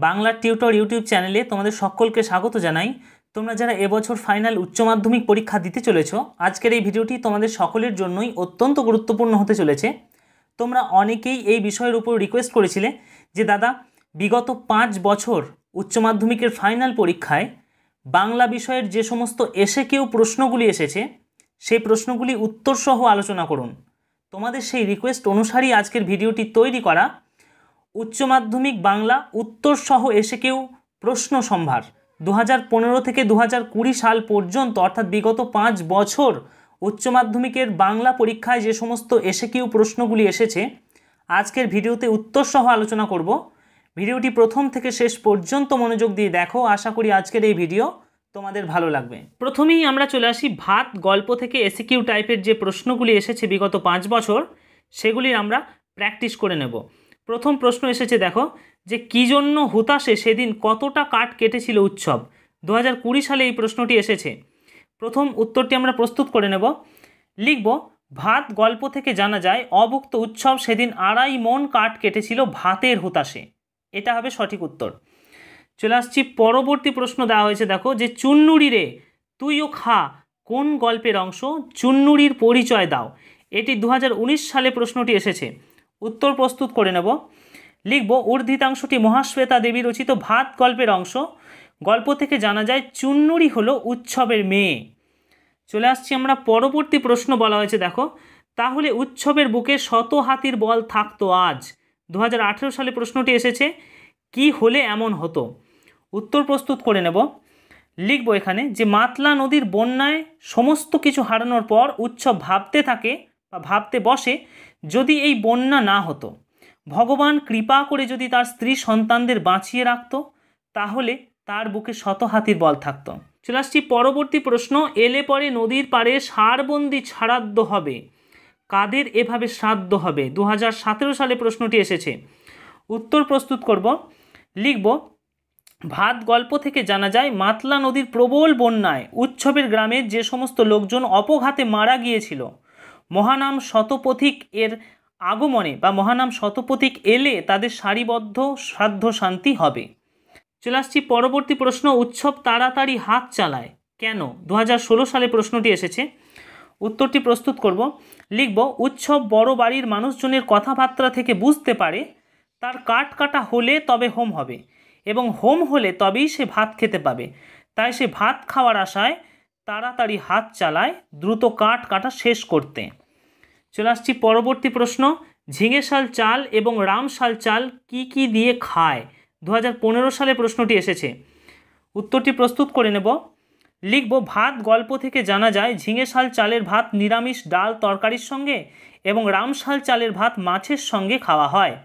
Bangla tutor YouTube চ্যানেলে তোমাদের সকলকে স্বাগত জানাই। তোমরা যারা এবছর ফাইনাল উচ্চ মাধ্যমিক পরীক্ষা দিতে চলেছো, আজকের এই ভিডিওটি তোমাদের সকলের জন্যই অত্যন্ত গুরুত্বপূর্ণ হতে চলেছে। তোমরা অনেকেই এই বিষয়ের উপর রিকোয়েস্ট করেছিলে যে দাদা, বিগত 5 বছর উচ্চ মাধ্যমিকের ফাইনাল পরীক্ষায় বাংলা বিষয়ের যে সমস্ত এসএকিউ প্রশ্নগুলি এসেছে সেই প্রশ্নগুলি উত্তরসহ আলোচনা করুন। তোমাদের সেই রিকোয়েস্ট অনুসারেই আজকের ভিডিওটি তৈরি করা। উচ্চ মাধ্যমিক বাংলা উত্তরসহ এসএকিউ প্রশ্ন সম্ভার 2015 থেকে 2020 সাল পর্যন্ত, অর্থাৎ বিগত 5 বছর উচ্চ মাধ্যমিকের বাংলা পরীক্ষায় যে সমস্ত এসএকিউ প্রশ্নগুলি এসেছে আজকের ভিডিওতে উত্তরসহ আলোচনা করব। ভিডিওটি প্রথম থেকে শেষ পর্যন্ত মনোযোগ দিয়ে দেখো, আশা করি আজকের এই ভিডিও তোমাদের ভালো লাগবে। প্রথমেই আমরা চলে আসি ভাত গল্প থেকে এসএকিউ টাইপের যে প্রশ্নগুলি এসেছে বিগত 5 বছর সেগুলির আমরা প্র্যাকটিস করে নেব। প্রথম প্রশ্ন এসেছে, দেখো যে কী জন্য হুতাশে সেদিন কতটা কাঠ কেটেছিল উৎসব। 2020 সালে এই প্রশ্নটি এসেছে। প্রথম উত্তরটি আমরা প্রস্তুত করে নেব। লিখব, ভাত গল্প থেকে জানা যায় অভুক্ত উৎসব সেদিন 2.5 মণ কাঠ কেটেছিল ভাতের হুতাশে। এটা হবে সঠিক উত্তর। চলে আসছি পরবর্তী প্রশ্ন দেওয়া হয়েছে, দেখো যে চুন্নুরি রে তুইও খা কোন গল্পের অংশ, চুন্নুরির পরিচয় দাও। এটি 2019 সালে প্রশ্নটি এসেছে। উত্তর প্রস্তুত করে নেব। লিখব, ঊর্ধ্বিতাংশটি মহাশ্বেতা দেবী রচিত ভাত গল্পের অংশ। গল্প থেকে জানা যায় চুন্নুরি হলো উৎসবের মেয়ে। চলে আসছি আমরা পরবর্তী প্রশ্ন, বলা হয়েছে দেখো তাহলে উৎসবের বুকে 100 হাতির বল থাকতো আজ। 2018 সালে প্রশ্নটি এসেছে। কি হলে এমন হতো? উত্তর প্রস্তুত করে নেব। লিখব এখানে যে মাতলা নদীর বন্যায় সমস্ত কিছু হারানোর পর উৎসব ভাবতে থাকে বা ভাবতে বসে, যদি এই বন্যা না হতো, ভগবান কৃপা করে যদি তার স্ত্রী সন্তানদের বাঁচিয়ে রাখত, তাহলে তার বুকে 100 হাতির বল থাকতো। চলে আসছি পরবর্তী প্রশ্ন, এলে পরে নদীর পাড়ে সারবন্দি শ্রাদ্ধ হবে। কাদের এভাবে শ্রাদ্ধ হবে? 2017 সালে প্রশ্নটি এসেছে। উত্তর প্রস্তুত করব। লিখব, ভাত গল্প থেকে জানা যায় মাতলা নদীর প্রবল বন্যায় উৎসবের গ্রামের যে সমস্ত লোকজন অপঘাতে মারা গিয়েছিল, মহানাম শতপথিক এর আগমনে বা মহানাম শতপথিক এলে তাদের সারিবদ্ধ শ্রাদ্ধ শান্তি হবে। চলে আসছি পরবর্তী প্রশ্ন, উৎসব তাড়াতাড়ি হাত চালায় কেন? 2016 সালে প্রশ্নটি এসেছে। উত্তরটি প্রস্তুত করব। লিখব, উৎসব বড় বাড়ির মানুষজনের কথাবার্তা থেকে বুঝতে পারে তার কাঠ কাটা হলে তবে হোম হবে এবং হোম হলে তবেই সে ভাত খেতে পাবে, তাই সে ভাত খাওয়ার আশায় তাড়াতাড়ি হাত চালায় দ্রুত কাঠ কাটা শেষ করতে। চলে আসছি পরবর্তী প্রশ্ন, ঝিঙে শাল চাল এবং রামশাল চাল কি কি দিয়ে খায়? 2015 সালে প্রশ্নটি এসেছে। উত্তরটি প্রস্তুত করে নেব। লিখব, ভাত গল্প থেকে জানা যায় ঝিঙে শাল চালের ভাত নিরামিষ ডাল তরকারির সঙ্গে এবং রামশাল চালের ভাত মাছের সঙ্গে খাওয়া হয়।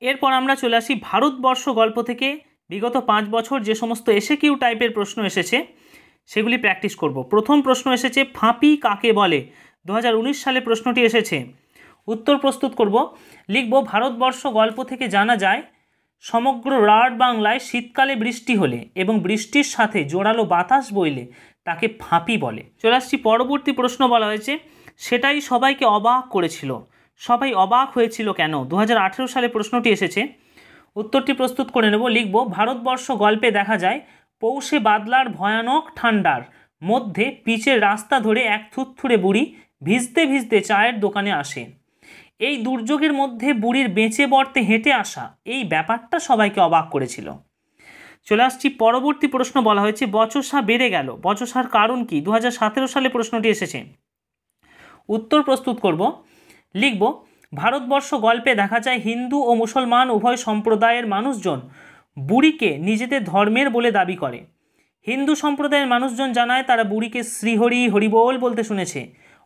এরপর আমরা চলে আসি ভারতবর্ষ গল্প থেকে বিগত 5 বছর যে সমস্ত এসএকিউ টাইপের প্রশ্ন এসেছে সেগুলি প্র্যাকটিস করব। প্রথম প্রশ্ন এসেছে, ফাঁপি কাকে বলে? 2019 সালে প্রশ্নটি এসেছে। উত্তর প্রস্তুত করব। লিখব, ভারতবর্ষ গল্প থেকে জানা যায় সমগ্র রাঢ় বাংলায় শীতকালে বৃষ্টি হলে এবং বৃষ্টির সাথে জোরালো বাতাস বইলে তাকে ফাঁপি বলে। চলে আসছি পরবর্তী প্রশ্ন, বলা হয়েছে সেটাই সবাইকে অবাক করেছিল। সবাই অবাক হয়েছিল কেন? 2018 সালে প্রশ্নটি এসেছে। উত্তরটি প্রস্তুত করে নেব। লিখব, ভারতবর্ষ গল্পে দেখা যায় পৌষে বাদলার ভয়ানক ঠান্ডার মধ্যে পিচের রাস্তা ধরে এক থুতথুড়ে বুড়ি ভিজতে ভিজতে চায়ের দোকানে আসে। এই দুর্যোগের মধ্যে বুড়ির বেঁচে বর্তে হেঁটে আসা, এই ব্যাপারটা সবাইকে অবাক করেছিল। চলে আসছি পরবর্তী প্রশ্ন, বলা হয়েছে বচসা বেড়ে গেল, বচসার কারণ কি? 2017 সালে প্রশ্নটি এসেছে। উত্তর প্রস্তুত করব। লিখব, ভারতবর্ষ গল্পে দেখা যায় হিন্দু ও মুসলমান উভয় সম্প্রদায়ের মানুষজন বুড়িকে নিজেদের ধর্মের বলে দাবি করে। হিন্দু সম্প্রদায়ের মানুষজন জানায় তারা বুড়িকে শ্রীহরি হরিবোল বলতে শুনেছে।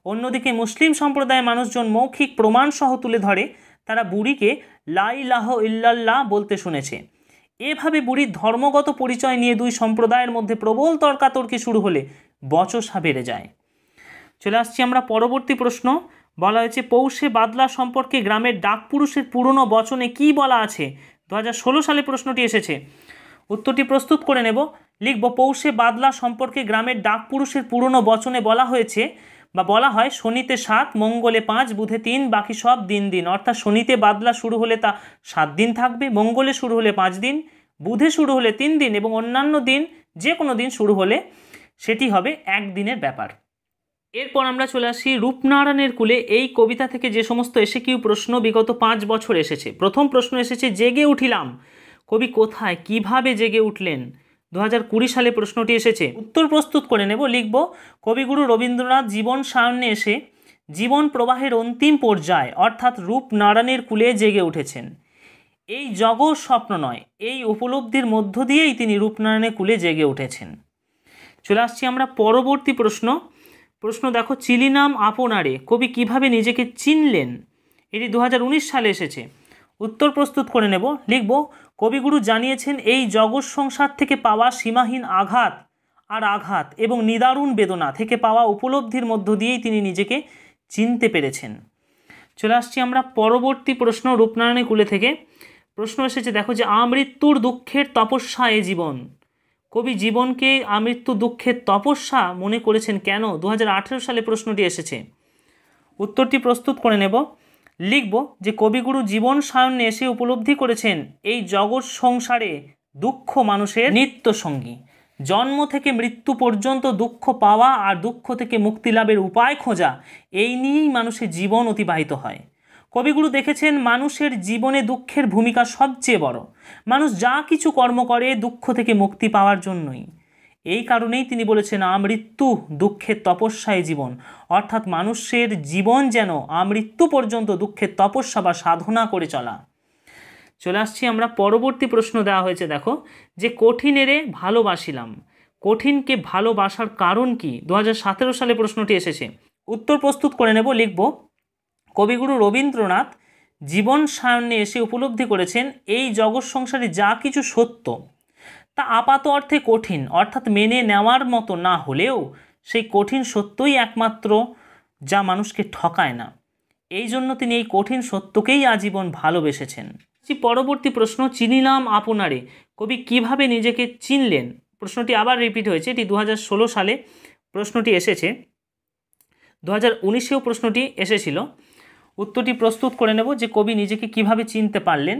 অন্যদিকে মুসলিম সম্প্রদায়ের মানুষজন মৌখিক প্রমাণ সহ তুলে ধরে তারা বুড়িকে লা ইলাহা ইল্লাল্লাহ বলতে শুনেছে। এভাবে বুড়ির ধর্মগত পরিচয় নিয়ে দুই সম্প্রদায়ের মধ্যে প্রবল তর্কাতর্কি শুরু হলে বচসা বেড়ে যায়। চলে আসছি আমরা পরবর্তী প্রশ্ন, বলা হয়েছে পৌষে বাদলা সম্পর্কে গ্রামের ডাকপুরুষের পুরনো বচনে কি বলা আছে? 2016 সালে প্রশ্নটি এসেছে। উত্তরটি প্রস্তুত করে নেব। লিখব, পৌষে বাদলা সম্পর্কে গ্রামের ডাকপুরুষের পুরনো বচনে বলা হয়েছে বা বলা হয় শনিতে 7, মঙ্গলে 5, বুধে 3, বাকি সব দিন দিন। অর্থাৎ শনিতে বাদলা শুরু হলে তা 7 দিন থাকবে, মঙ্গলে শুরু হলে 5 দিন, বুধে শুরু হলে 3 দিন এবং অন্যান্য দিন যে কোনো দিন শুরু হলে সেটি হবে 1 দিনের ব্যাপার। এরপর আমরা চলে আসি রূপনারায়ণের কুলে এই কবিতা থেকে যে সমস্ত এসএকিউ প্রশ্ন বিগত 5 বছর এসেছে। প্রথম প্রশ্ন এসেছে জেগে উঠিলাম, কবি কোথায় কিভাবে জেগে উঠলেন? 2020 সালে প্রশ্নটি এসেছে। উত্তর প্রস্তুত করে নেব। লিখব কবিগুরু রবীন্দ্রনাথ জীবন সায়নে এসে জীবন প্রবাহের অন্তিম পর্যায়ে অর্থাৎ রূপনারায়ণের কুলে জেগে উঠেছেন। এই জগৎ স্বপ্ন নয়, এই উপলব্ধির মধ্য দিয়েই তিনি রূপনারায়ণের কুলে জেগে উঠেছেন। চলে আসছি আমরা পরবর্তী প্রশ্ন। দেখো চিলিনাম আপনারে কবি কিভাবে নিজেকে চিনলেন? এটি 2019 সালে এসেছে। উত্তর প্রস্তুত করে নেব। লিখব কবিগুরু জানিয়েছেন এই জগৎ সংসার থেকে পাওয়া সীমাহীন আঘাত এবং নিদারুণ বেদনা থেকে পাওয়া উপলব্ধির মধ্য দিয়েই তিনি নিজেকে চিনতে পেরেছেন। চলে আসছি আমরা পরবর্তী প্রশ্ন রূপনারায়ণের কুলে থেকে। প্রশ্ন এসেছে দেখো যে আমৃত্যুর দুঃখের তপস্যা এ জীবন, কবি জীবনকে আমৃত্যু দুঃখের তপস্যা মনে করেছেন কেন? 2018 সালে প্রশ্নটি এসেছে। উত্তরটি প্রস্তুত করে নেব। লিখব যে কবিগুরু জীবন সায়নে এসে উপলব্ধি করেছেন এই জগৎ সংসারে দুঃখ মানুষের নিত্য সঙ্গী। জন্ম থেকে মৃত্যু পর্যন্ত দুঃখ পাওয়া আর দুঃখ থেকে মুক্তি লাভের উপায় খোঁজা, এই নিয়েই মানুষের জীবন অতিবাহিত হয়। কবিগুরু দেখেছেন মানুষের জীবনে দুঃখের ভূমিকা সবচেয়ে বড়। মানুষ যা কিছু কর্ম করে দুঃখ থেকে মুক্তি পাওয়ার জন্যই। এই কারণেই তিনি বলেছেন আমৃত্যু দুঃখের তপস্যায় জীবন, অর্থাৎ মানুষের জীবন যেন আমৃত্যু পর্যন্ত দুঃখের তপস্যা বা সাধনা করে চলা। চলে আসছি আমরা পরবর্তী প্রশ্ন দেওয়া হয়েছে দেখো যে কঠিনেরে ভালোবাসিলাম, কঠিনকে ভালোবাসার কারণ কি? 2017 সালে প্রশ্নটি এসেছে। উত্তর প্রস্তুত করে নেব। লিখব কবিগুরু রবীন্দ্রনাথ জীবন সায়নে এসে উপলব্ধি করেছেন এই জগৎ সংসারে যা কিছু সত্য তা আপাত অর্থে কঠিন, অর্থাৎ মেনে নেওয়ার মতো না হলেও সেই কঠিন সত্যই একমাত্র যা মানুষকে ঠকায় না। এই জন্য তিনি এই কঠিন সত্যকেই আজীবন ভালোবেসেছেন। পরবর্তী প্রশ্ন চিনিলাম আপনারে কবি কিভাবে নিজেকে চিনলেন? প্রশ্নটি আবার রিপিট হয়েছে। এটি 2016 সালে প্রশ্নটি এসেছে। 2019-এও প্রশ্নটি এসেছিল। উত্তরটি প্রস্তুত করে নেব যে কবি নিজেকে কিভাবে চিনতে পারলেন।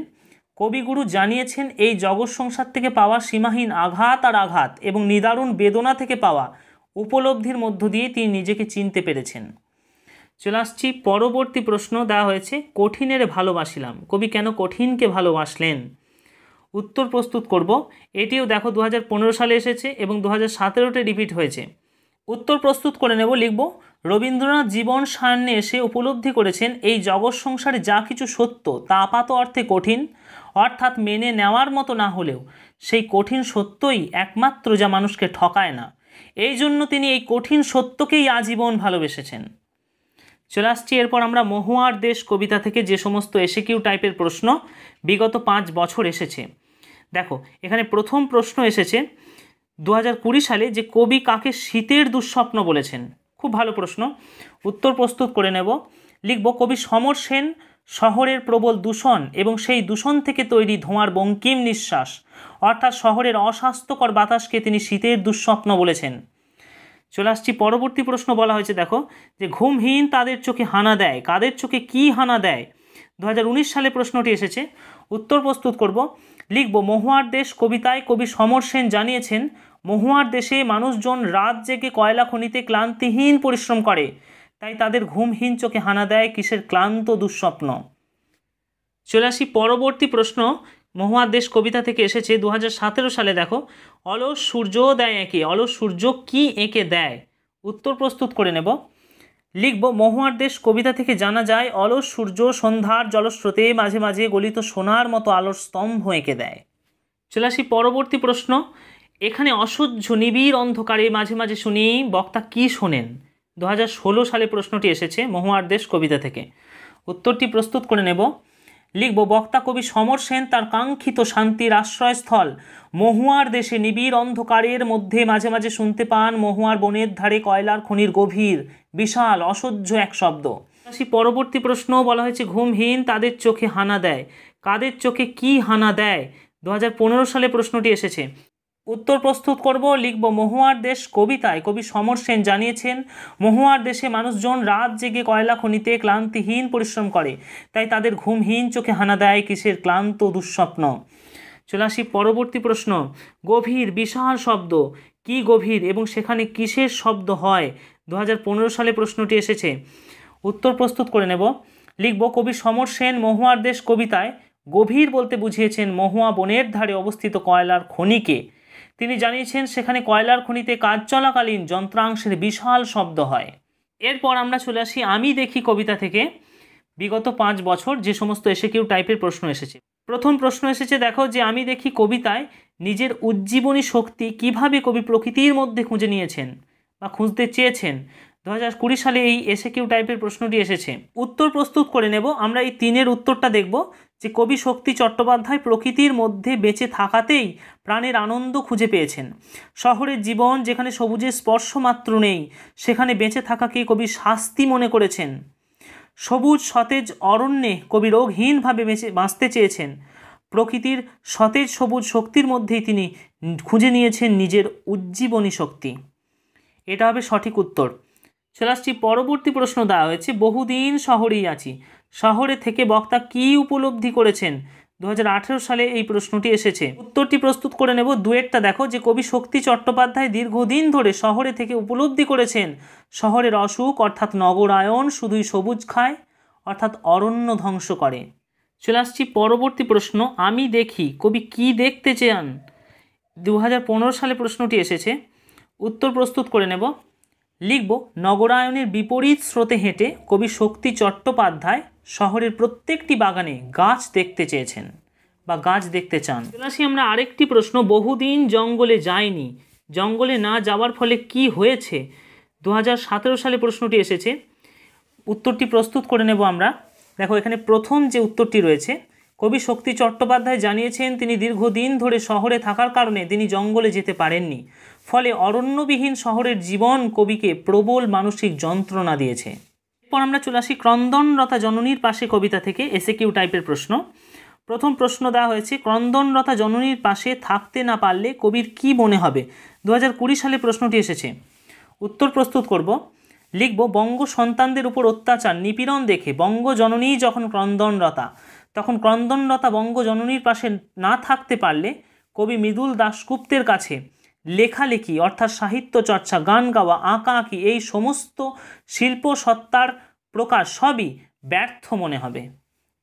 কবিগুরু জানিয়েছেন এই জগৎ সংসার থেকে পাওয়া সীমাহীন আঘাত এবং নিদারুণ বেদনা থেকে পাওয়া উপলব্ধির মধ্য দিয়ে তিনি নিজেকে চিনতে পেরেছেন। চলে আসছি পরবর্তী প্রশ্ন দেওয়া হয়েছে কঠিনের ভালোবাসিলাম, কবি কেন কঠিনকে ভালোবাসলেন? উত্তর প্রস্তুত করব। এটিও দেখো 2015 সালে এসেছে এবং 2017-তে রিপিট হয়েছে। উত্তর প্রস্তুত করে নেব। লিখব রবীন্দ্রনাথ জীবন সায়নে এসে উপলব্ধি করেছেন এই জগৎ সংসারে যা কিছু সত্য তা আপাত অর্থে কঠিন, অর্থাৎ মেনে নেওয়ার মতো না হলেও সেই কঠিন সত্যই একমাত্র যা মানুষকে ঠকায় না। এই জন্য তিনি এই কঠিন সত্যকেই আজীবন ভালোবেসেছেন। চলে আসছি এরপর আমরা মহুয়ার দেশ কবিতা থেকে যে সমস্ত এসএকিউ টাইপের প্রশ্ন বিগত 5 বছর এসেছে। দেখো এখানে প্রথম প্রশ্ন এসেছে 2020 সালে যে কবি কাকে শীতের দুঃস্বপ্ন বলেছেন। খুব ভালো প্রশ্ন। উত্তর প্রস্তুত করে নেব। লিখব কবি সমর সেন শহরের প্রবল দূষণ এবং সেই দূষণ থেকে তৈরি ধোঁয়ার বঙ্কিম নিঃশ্বাস অর্থাৎ শহরের অস্বাস্থ্যকর বাতাসকে তিনি শীতের দুঃস্বপ্ন বলেছেন। চলে আসছি পরবর্তী প্রশ্ন। বলা হয়েছে দেখো যে ঘুমহীন তাদের চোখে হানা দেয়, কাদের চোখে কি হানা দেয়? 2019 সালে প্রশ্নটি এসেছে। উত্তর প্রস্তুত করব। লিখব মহুয়ার দেশ কবিতায় কবি সমর সেন জানিয়েছেন মহুয়ার দেশে মানুষজন রাত জেগে কয়লা খনিতে ক্লান্তিহীন পরিশ্রম করে, তাই তাদের ঘুমহীন চোখে হানা দেয় কিসের ক্লান্ত দুঃস্বপ্ন। চলে আসি পরবর্তী প্রশ্ন। মহুয়ার দেশ কবিতা থেকে এসেছে 2017 সালে। দেখো অলস সূর্য দেয় এঁকে, অলস সূর্য কি এঁকে দেয়? উত্তর প্রস্তুত করে নেব। লিখব মহুয়ার দেশ কবিতা থেকে জানা যায় অলস সূর্য সন্ধ্যার জলস্রোতে মাঝে মাঝে গলিত সোনার মতো আলোর স্তম্ভ এঁকে দেয়। চলে আসি পরবর্তী প্রশ্ন। এখানে অসহ্য নিবিড় অন্ধকারে মাঝে মাঝে শুনি বক্তা কি শোনেন? 2016 সালে প্রশ্নটি এসেছে মহুয়ার দেশ কবিতা থেকে। উত্তরটি প্রস্তুত করে নেব। লিখব বক্তা কবি সমর সেন তার কাঙ্ক্ষিত শান্তির আশ্রয়স্থল মহুয়ার দেশে নিবিড় অন্ধকারের মধ্যে মাঝে মাঝে শুনতে পান মহুয়ার বনের ধারে কয়লার খনির গভীর বিশাল অসহ্য এক শব্দ। পরবর্তী প্রশ্ন বলা হয়েছে ঘুমহীন তাদের চোখে হানা দেয়, কাদের চোখে কি হানা দেয়? 2015 সালে প্রশ্নটি এসেছে। উত্তর প্রস্তুত করব। লিখব মহুয়ার দেশ কবিতায় কবি সমর সেন জানিয়েছেন মহুয়ার দেশে মানুষজন রাত জেগে কয়লা খনিতে ক্লান্তিহীন পরিশ্রম করে, তাই তাদের ঘুমহীন চোখে হানা দেয় কিসের ক্লান্ত দুঃস্বপ্ন। চলে আসি পরবর্তী প্রশ্ন। গভীর বিশাল শব্দ, কি গভীর এবং সেখানে কিসের শব্দ হয়? 2015 সালে প্রশ্নটি এসেছে। উত্তর প্রস্তুত করে নেব। লিখব, কবি সমর সেন মহুয়ার দেশ কবিতায় গভীর বলতে বুঝিয়েছেন মহুয়া বনের ধারে অবস্থিত কয়লার খনিকে। তিনি জানিয়েছেন সেখানে কয়লার খনিতে কাজ চলাকালীন যন্ত্রাংশের বিশাল শব্দ হয়। এরপর আমরা চলে আসি আমি দেখি কবিতা থেকে বিগত 5 বছর যে সমস্ত এসএকিউ টাইপের প্রশ্ন এসেছে। প্রথম প্রশ্ন এসেছে, দেখো, যে আমি দেখি কবিতায় নিজের উজ্জীবনী শক্তি কিভাবে কবি প্রকৃতির মধ্যে খুঁজে নিয়েছেন বা খুঁজতে চেয়েছেন। 2020 সালে এই এসএকিউ টাইপের প্রশ্নটি এসেছে। উত্তর প্রস্তুত করে নেব। আমরা এই 3-এর উত্তরটা দেখব, যে কবি শক্তি চট্টোপাধ্যায় প্রকৃতির মধ্যে বেঁচে থাকাতেই প্রাণের আনন্দ খুঁজে পেয়েছেন। শহরের জীবন যেখানে সবুজের স্পর্শ মাত্র নেই, সেখানে বেঁচে থাকাকে কবি শাস্তি মনে করেছেন। সবুজ সতেজ অরণ্যে কবি রোগহীনভাবে বাঁচতে চেয়েছেন। প্রকৃতির সতেজ সবুজ শক্তির মধ্যেই তিনি খুঁজে নিয়েছেন নিজের উজ্জীবনী শক্তি। এটা হবে সঠিক উত্তর। চলে আসছি পরবর্তী প্রশ্ন দেওয়া হয়েছে, বহুদিন শহরেই আছি, শহরে থেকে বক্তা কি উপলব্ধি করেছেন? 2018 সালে এই প্রশ্নটি এসেছে। উত্তরটি প্রস্তুত করে নেব। দুয়েরটা দেখো, যে কবি শক্তি চট্টোপাধ্যায় দীর্ঘদিন ধরে শহরে থেকে উপলব্ধি করেছেন শহরের অসুখ অর্থাৎ নগরায়ন শুধুই সবুজ খায় অর্থাৎ অরণ্য ধ্বংস করে। চলে আসছি পরবর্তী প্রশ্ন, আমি দেখি কবি কি দেখতে চান? 2015 সালে প্রশ্নটি এসেছে। উত্তর প্রস্তুত করে নেব। লিখব, নগরায়নের বিপরীত স্রোতে হেঁটে কবি শক্তি চট্টোপাধ্যায় শহরের প্রত্যেকটি বাগানে গাছ দেখতে চেয়েছেন বা গাছ দেখতে চান। চলে আসি আমরা আরেকটি প্রশ্ন, বহুদিন জঙ্গলে যায়নি, জঙ্গলে না যাওয়ার ফলে কি হয়েছে? 2017 সালে প্রশ্নটি এসেছে। উত্তরটি প্রস্তুত করে নেব আমরা। দেখো, এখানে প্রথম যে উত্তরটি রয়েছে, কবি শক্তি চট্টোপাধ্যায় জানিয়েছেন তিনি দীর্ঘদিন ধরে শহরে থাকার কারণে তিনি জঙ্গলে যেতে পারেননি, ফলে অরণ্যবিহীন শহরের জীবন কবিকে প্রবল মানসিক যন্ত্রণা দিয়েছে। এরপর আমরা চলে আসি ক্রন্দনরতা জননীর পাশে কবিতা থেকে এসএকিউ টাইপের প্রশ্ন। প্রথম প্রশ্ন দেওয়া হয়েছে, ক্রন্দনরতা জননীর পাশে থাকতে না পারলে কবির কি মনে হবে? 2020 সালে প্রশ্নটি এসেছে। উত্তর প্রস্তুত করব। লিখব, বঙ্গ সন্তানদের উপর অত্যাচার নিপীড়ন দেখে বঙ্গজননী যখন ক্রন্দনরতা, তখন ক্রন্দনরতা বঙ্গজননীর পাশে না থাকতে পারলে কবি মৃদুল দাশগুপ্তের কাছে লেখালেখি অর্থাৎ সাহিত্য চর্চা, গান গাওয়া, আঁকা আঁকি এই সমস্ত শিল্প সত্তার প্রকাশ সবই ব্যর্থ মনে হবে।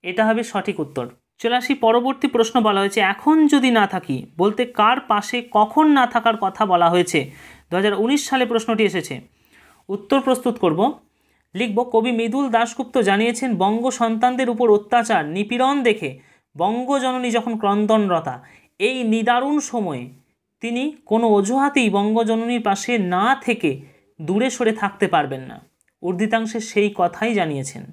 এটা হবে সঠিক উত্তর। চলে আসি পরবর্তী প্রশ্ন। বলা হয়েছে, এখন যদি না থাকি বলতে কার পাশে কখন না থাকার কথা বলা হয়েছে? 2019 সালে প্রশ্নটি এসেছে। উত্তর প্রস্তুত করব। লিখব, কবি মৃদুল দাশগুপ্ত জানিয়েছেন বঙ্গ সন্তানদের উপর অত্যাচার নিপীড়ন দেখে বঙ্গজননী যখন ক্রন্দনরতা, এই নিদারুণ সময়ে তিনি কোনো অজুহাতেই বঙ্গজননীর পাশে না থেকে দূরে সরে থাকতে পারবেন না। উর্দিতাংশে সেই কথাই জানিয়েছেন।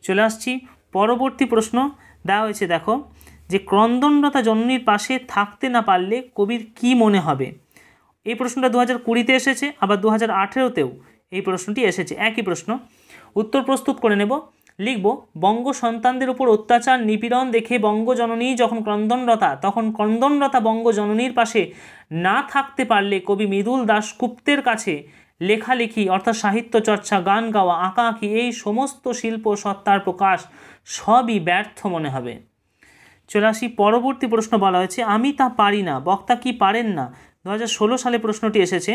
চলে আসছি পরবর্তী প্রশ্ন দেওয়া হয়েছে। দেখো, যে ক্রন্দনরতা জননীর পাশে থাকতে না পারলে কবির কি মনে হবে? এই প্রশ্নটা 2020-তে এসেছে, আবার 2018-তেও এই প্রশ্নটি এসেছে, একই প্রশ্ন। উত্তর প্রস্তুত করে নেব। লিখব, বঙ্গ সন্তানদের উপর অত্যাচার নিপীড়ন দেখে বঙ্গজননী যখন ক্রন্দনরতা, তখন ক্রন্দনরতা বঙ্গজননীর পাশে না থাকতে পারলে কবি মৃদুল দাশগুপ্তের কাছে লেখালেখি অর্থাৎ সাহিত্য চর্চা, গান গাওয়া, আঁকা আঁকি এই সমস্ত শিল্প সত্তার প্রকাশ সবই ব্যর্থ মনে হবে। চলে আসি পরবর্তী প্রশ্ন। বলা হয়েছে, আমি তা পারি না, বক্তা কি পারেন না? 2016 সালে প্রশ্নটি এসেছে।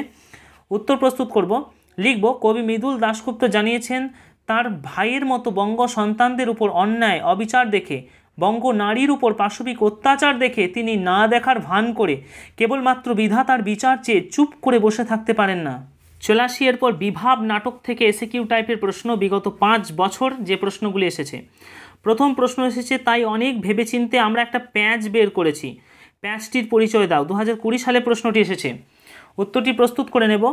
উত্তর প্রস্তুত করব। লিখব, কবি মৃদুল দাশগুপ্ত জানিয়েছেন তার ভাইয়ের মতো বঙ্গ সন্তানদের উপর অন্যায় অবিচার দেখে, বঙ্গ নারীর উপর পাশবিক অত্যাচার দেখে তিনি না দেখার ভান করে কেবলমাত্র বিধাতার বিচার চেয়ে চুপ করে বসে থাকতে পারেন না। চলে আসি এরপর বিভাব নাটক থেকে এসএকিউ টাইপের প্রশ্ন। বিগত 5 বছর যে প্রশ্নগুলি এসেছে। প্রথম প্রশ্ন এসেছে, তাই অনেক ভেবেচিন্তে আমরা একটা প্যাঁচ বের করেছি, প্যাঁচটির পরিচয় দাও। 2020 সালে প্রশ্নটি এসেছে। উত্তরটি প্রস্তুত করে নেব।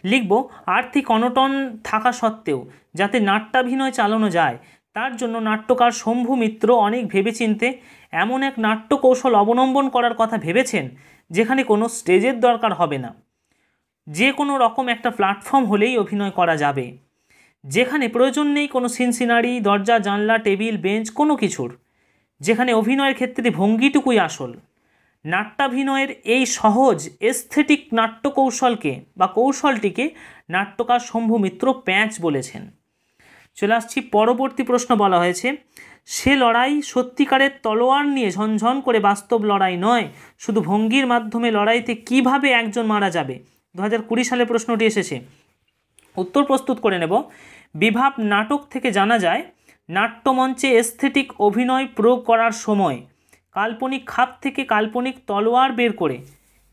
লিখব, আর্থিক অনটন থাকা সত্ত্বেও যাতে নাট্যাভিনয় চালানো যায় তার জন্য নাট্যকার শম্ভু মিত্র অনেক ভেবেচিন্তে এমন এক নাট্য কৌশল অবলম্বন করার কথা ভেবেছেন যেখানে কোনো স্টেজের দরকার হবে না, যে কোনো রকম একটা প্ল্যাটফর্ম হলেই অভিনয় করা যাবে, যেখানে প্রয়োজন নেই কোনো সিনসিনারি, দরজা, জানলা, টেবিল, বেঞ্চ কোনো কিছুর, যেখানে অভিনয়ের ক্ষেত্রে ভঙ্গিটুকুই আসল। নাট্যাভিনয়ের এই সহজ এস্থেটিক নাট্যকৌশলকে বা কৌশলটিকে নাট্যকার শম্ভু মিত্র প্যাঁচ বলেছেন। চলে আসছি পরবর্তী প্রশ্ন। বলা হয়েছে, সে লড়াই সত্যিকারের তলোয়ার নিয়ে ঝনঝন করে বাস্তব লড়াই নয়, শুধু ভঙ্গির মাধ্যমে লড়াইতে কিভাবে একজন মারা যাবে। 2020 সালে প্রশ্নটি এসেছে। উত্তর প্রস্তুত করে নেব। বিভাব নাটক থেকে জানা যায় নাট্যমঞ্চে এস্থেটিক অভিনয় প্রয়োগ করার সময় কাল্পনিক খাপ থেকে কাল্পনিক তলোয়ার বের করে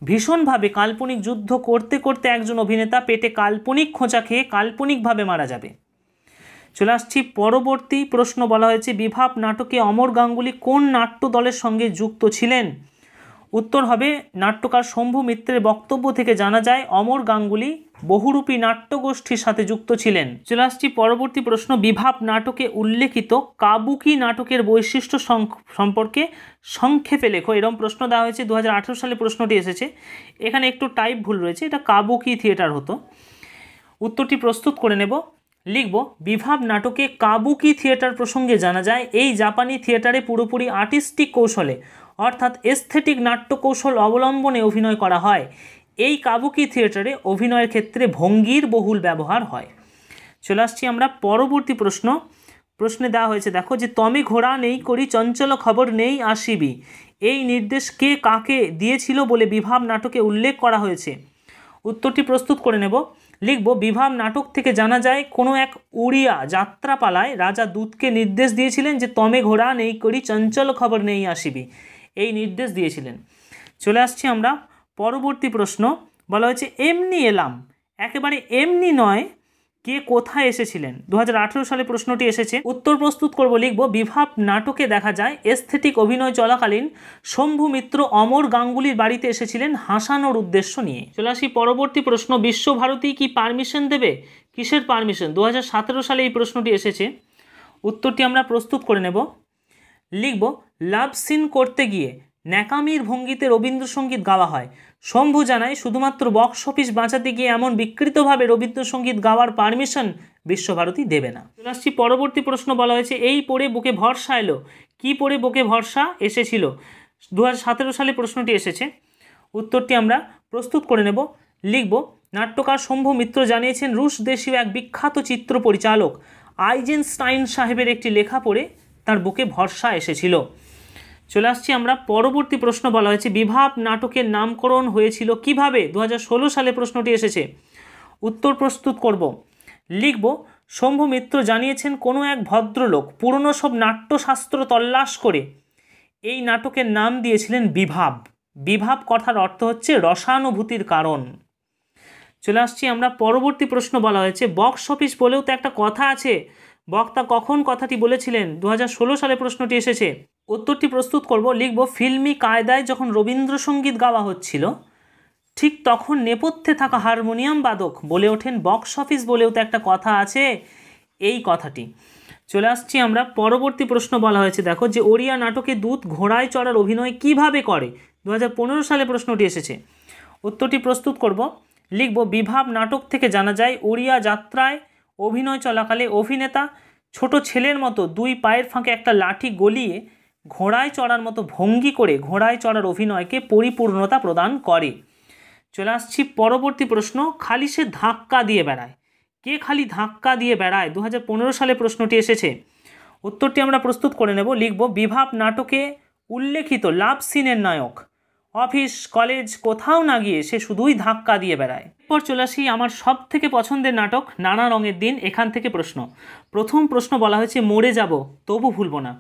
ভীষণভাবে কাল্পনিক যুদ্ধ করতে করতে একজন অভিনেতা পেটে কাল্পনিক খোঁচা খেয়ে কাল্পনিকভাবে মারা যাবে। চলে আসছি পরবর্তী প্রশ্ন। বলা হয়েছে বিভাব নাটকে অমর গাঙ্গুলি কোন নাট্য দলের সঙ্গে যুক্ত ছিলেন। উত্তর হবে নাট্যকার শম্ভু মিত্রের বক্তব্য থেকে জানা যায় অমর গাঙ্গুলি বহুরূপী নাট্যগোষ্ঠীর সাথে যুক্ত ছিলেন। চলে আসছি পরবর্তী প্রশ্ন। বিভাব নাটকে উল্লেখিত কাবুকি নাটকের বৈশিষ্ট্য সম্পর্কে সংক্ষেপে লেখো। এরকম প্রশ্ন দেওয়া হয়েছে। 2018 সালে প্রশ্নটি এসেছে। এখানে একটু টাইপ ভুল রয়েছে, এটা কাবুকি থিয়েটার হতো। উত্তরটি প্রস্তুত করে নেব। লিখব বিভাব নাটকে কাবুকি থিয়েটার প্রসঙ্গে জানা যায় এই জাপানি থিয়েটারে পুরোপুরি আর্টিস্টিক কৌশলে অর্থাৎ এস্থেটিক নাট্য কৌশল অবলম্বনে অভিনয় করা হয়। এই কাবুকি থিয়েটারে অভিনয়ের ক্ষেত্রে ভঙ্গির বহুল ব্যবহার হয়। চলে আসছি আমরা পরবর্তী প্রশ্ন। প্রশ্নে দেওয়া হয়েছে দেখো যে তমে ঘোড়া নেই করি চঞ্চল খবর নেই আসিবি, এই নির্দেশ কে কাকে দিয়েছিল বলে বিভাব নাটকে উল্লেখ করা হয়েছে। উত্তরটি প্রস্তুত করে নেব। লিখব বিভাব নাটক থেকে জানা যায় কোনো এক উড়িয়া যাত্রাপালায় রাজা দূতকে নির্দেশ দিয়েছিলেন যে তমে ঘোড়া নেই করি চঞ্চল খবর নেই আসিবি, এই নির্দেশ দিয়েছিলেন। চলে আসছি আমরা পরবর্তী প্রশ্ন। বলা হয়েছে এমনি এলাম, একেবারে এমনি নয়, কে কোথায় এসেছিলেন। 2018 সালে প্রশ্নটি এসেছে। উত্তর প্রস্তুত করব। লিখব বিভাব নাটকে দেখা যায় এস্থেটিক অভিনয় চলাকালীন শম্ভু মিত্র অমর গাঙ্গুলির বাড়িতে এসেছিলেন হাসানোর উদ্দেশ্য নিয়ে। চলে আসি পরবর্তী প্রশ্ন। বিশ্বভারতী কি পারমিশন দেবে? কিসের পারমিশন? 2017 সালে এই প্রশ্নটি এসেছে। উত্তরটি আমরা প্রস্তুত করে নেব। লিখব লাভ সিন করতে গিয়ে ন্যাকামির ভঙ্গিতে রবীন্দ্রসঙ্গীত গাওয়া হয়। শম্ভু জানায় শুধুমাত্র বক্স অফিস বাঁচাতে গিয়ে এমন বিকৃতভাবে রবীন্দ্রসঙ্গীত গাওয়ার পারমিশন বিশ্বভারতী দেবে না। চলে আসছি পরবর্তী প্রশ্ন। বলা হয়েছে এই পড়ে বুকে ভরসা এলো, কি পড়ে বুকে ভরসা এসেছিল। 2017 সালে প্রশ্নটি এসেছে। উত্তরটি আমরা প্রস্তুত করে নেব। লিখব নাট্যকার শম্ভু মিত্র জানিয়েছেন রুশ দেশীয় এক বিখ্যাত চিত্র পরিচালক আইজেনস্টাইন সাহেবের একটি লেখা পড়ে তার বুকে ভরসা এসেছিল। চলে আসছি আমরা পরবর্তী প্রশ্ন। বলা হয়েছে বিভাব নাটকের নামকরণ হয়েছিল কিভাবে। 2016 সালে প্রশ্নটি এসেছে। উত্তর প্রস্তুত করব। লিখব শম্ভু মিত্র জানিয়েছেন কোনো এক ভদ্রলোক পুরনো সব নাট্যশাস্ত্র তল্লাশ করে এই নাটকের নাম দিয়েছিলেন বিভাব। বিভাব কথার অর্থ হচ্ছে রসানুভূতির কারণ। চলে আসছি আমরা পরবর্তী প্রশ্ন। বলা হয়েছে বক্স অফিস বলেও তো একটা কথা আছে, বক্তা কখন কথাটি বলেছিলেন। 2016 সালে প্রশ্নটি এসেছে। উত্তরটি প্রস্তুত করব। লিখব ফিল্মি কায়দায় যখন রবীন্দ্রসঙ্গীত গাওয়া হচ্ছিল ঠিক তখন নেপথ্যে থাকা হারমোনিয়াম বাদক বলে ওঠেন বক্স অফিস বলেও তো একটা কথা আছে, এই কথাটি। চলে আসছি আমরা পরবর্তী প্রশ্ন। বলা হয়েছে দেখো যে ওড়িয়া নাটকে দূত ঘোড়ায় চড়ার অভিনয় কিভাবে করে। 2015 সালে প্রশ্নটি এসেছে। উত্তরটি প্রস্তুত করব। লিখব বিভাব নাটক থেকে জানা যায় ওড়িয়া যাত্রায় অভিনয় চলাকালে অভিনেতা ছোট ছেলের মতো দুই পায়ের ফাঁকে একটা লাঠি গলিয়ে ঘোড়ায় চড়ার মতো ভঙ্গি করে ঘোড়ায় চড়ার অভিনয়কে পরিপূর্ণতা প্রদান করে। চলে আসছি পরবর্তী প্রশ্ন। খালি সে ধাক্কা দিয়ে বেড়ায়, কে খালি ধাক্কা দিয়ে বেড়ায়। 2015 সালে প্রশ্নটি এসেছে। উত্তরটি আমরা প্রস্তুত করে নেব। লিখব বিভাব নাটকে উল্লেখিত লাভ সিনের নায়ক অফিস কলেজ কোথাও না গিয়ে সে শুধুই ধাক্কা দিয়ে বেড়ায়। এরপর চলে আসি আমার সব থেকে পছন্দের নাটক নানা রঙের দিন। এখান থেকে প্রশ্ন। প্রথম প্রশ্ন বলা হয়েছে মরে যাব তবু ভুলব না,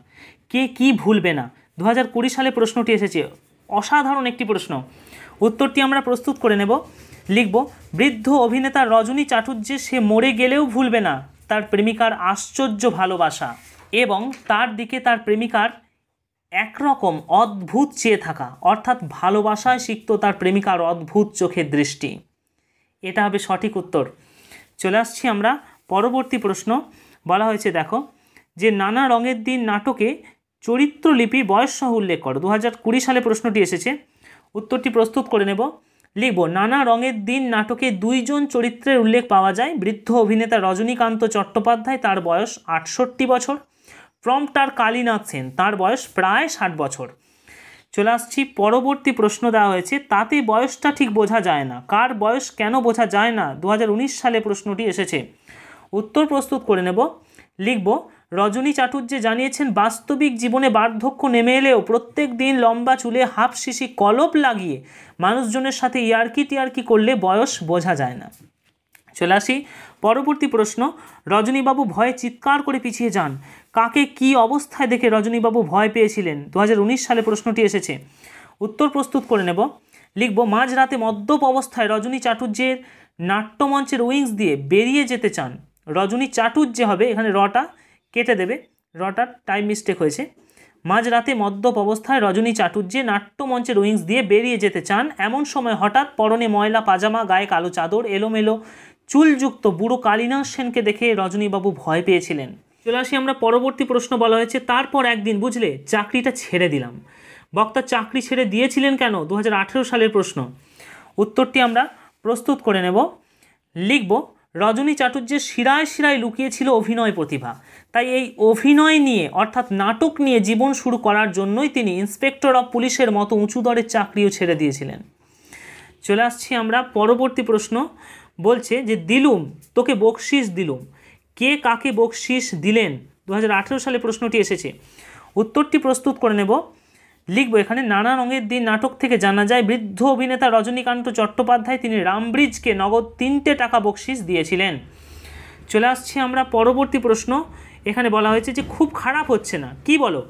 কে কি ভুলবে না। 2020 সালে প্রশ্নটি এসেছে। অসাধারণ একটি প্রশ্ন। উত্তরটি আমরা প্রস্তুত করে নেব। লিখব বৃদ্ধ অভিনেতা রজনী চাটুর্যে সে মরে গেলেও ভুলবে না তার প্রেমিকার আশ্চর্য ভালোবাসা এবং তার দিকে তার প্রেমিকার একরকম অদ্ভুত চেয়ে থাকা, অর্থাৎ ভালোবাসায় সিক্ত তার প্রেমিকার অদ্ভুত চোখের দৃষ্টি। এটা হবে সঠিক উত্তর। চলে আসছি আমরা পরবর্তী প্রশ্ন। বলা হয়েছে দেখো যে নানা রঙের দিন নাটকে চরিত্রলিপি বয়সসহ উল্লেখ করো। 2020 সালে প্রশ্নটি এসেছে। উত্তরটি প্রস্তুত করে নেব। লিখব নানা রঙের দিন নাটকে দুইজন চরিত্রের উল্লেখ পাওয়া যায়। বৃদ্ধ অভিনেতা রজনীকান্ত চট্টোপাধ্যায়, তার বয়স 68 বছর। প্রম্পটার কালীনাথ সেন, তার বয়স প্রায় 60 বছর। চলে আসছি পরবর্তী প্রশ্ন দেওয়া হয়েছে তাতে বয়সটা ঠিক বোঝা যায় না, কার বয়স কেন বোঝা যায় না। 2019 সালে প্রশ্নটি এসেছে। উত্তর প্রস্তুত করে নেব। লিখব রজনী চাটুর্যে জানিয়েছেন বাস্তবিক জীবনে বার্ধক্য নেমে এলেও প্রত্যেক দিন লম্বা চুলে হাফ শিশি কলপ লাগিয়ে মানুষজনের সাথে ইয়ার্কি টিয়ার্কি করলে বয়স বোঝা যায় না। চলে আসি পরবর্তী প্রশ্ন। রজনীবাবু ভয়ে চিৎকার করে পিছিয়ে যান। কাকে কি অবস্থায় দেখে রজনীবাবু ভয় পেয়েছিলেন? 2019 সালে প্রশ্নটি এসেছে। উত্তর প্রস্তুত করে নেব। লিখব মাঝরাতে মদ্যপ অবস্থায় রজনী চাটুর্যের নাট্যমঞ্চের উইংস দিয়ে বেরিয়ে যেতে চান। রজনী চাটুর্যে হবে, এখানে রটা কেটে দেবে, রটার টাইম মিস্টেক হয়েছে। মাঝরাতে মদ্যপ অবস্থায় রজনী চাটুর্যে নাট্যমঞ্চের উইংস দিয়ে বেরিয়ে যেতে চান, এমন সময় হঠাৎ পরনে ময়লা পাজামা, গায়ে কালো চাদর, এলোমেলো চুলযুক্ত বুড়ো কালীনাথ সেনকে দেখে রজনীবাবু ভয় পেয়েছিলেন। চলে আসি আমরা পরবর্তী প্রশ্ন। বলা হয়েছে তারপর একদিন বুঝলে চাকরিটা ছেড়ে দিলাম। বক্তা চাকরি ছেড়ে দিয়েছিলেন কেন? 2018 সালের প্রশ্ন। উত্তরটি আমরা প্রস্তুত করে নেব। লিখব রজনী চাটুর্যের শিরায় শিরায় লুকিয়েছিল অভিনয় প্রতিভা, তাই এই অভিনয় নিয়ে অর্থাৎ নাটক নিয়ে জীবন শুরু করার জন্যই তিনি ইন্সপেক্টর অফ পুলিশের মতো উঁচু দরের চাকরিও ছেড়ে দিয়েছিলেন। চলে আসছি আমরা পরবর্তী প্রশ্ন। বলছে যে দিলুম তোকে বকশিস দিলুম, কে কাকে বকশিস দিলেন? 2018 সালে প্রশ্নটি এসেছে। উত্তরটি প্রস্তুত করে নেব। লিখব এখানে নানা রঙের দিন নাটক থেকে জানা যায় বৃদ্ধ অভিনেতা রজনীকান্ত চট্টোপাধ্যায় তিনি রামব্রিজকে নগদ 3টে টাকা বকশিস দিয়েছিলেন। চলে আসছি আমরা পরবর্তী প্রশ্ন। এখানে বলা হয়েছে যে খুব খারাপ হচ্ছে না, কি বলো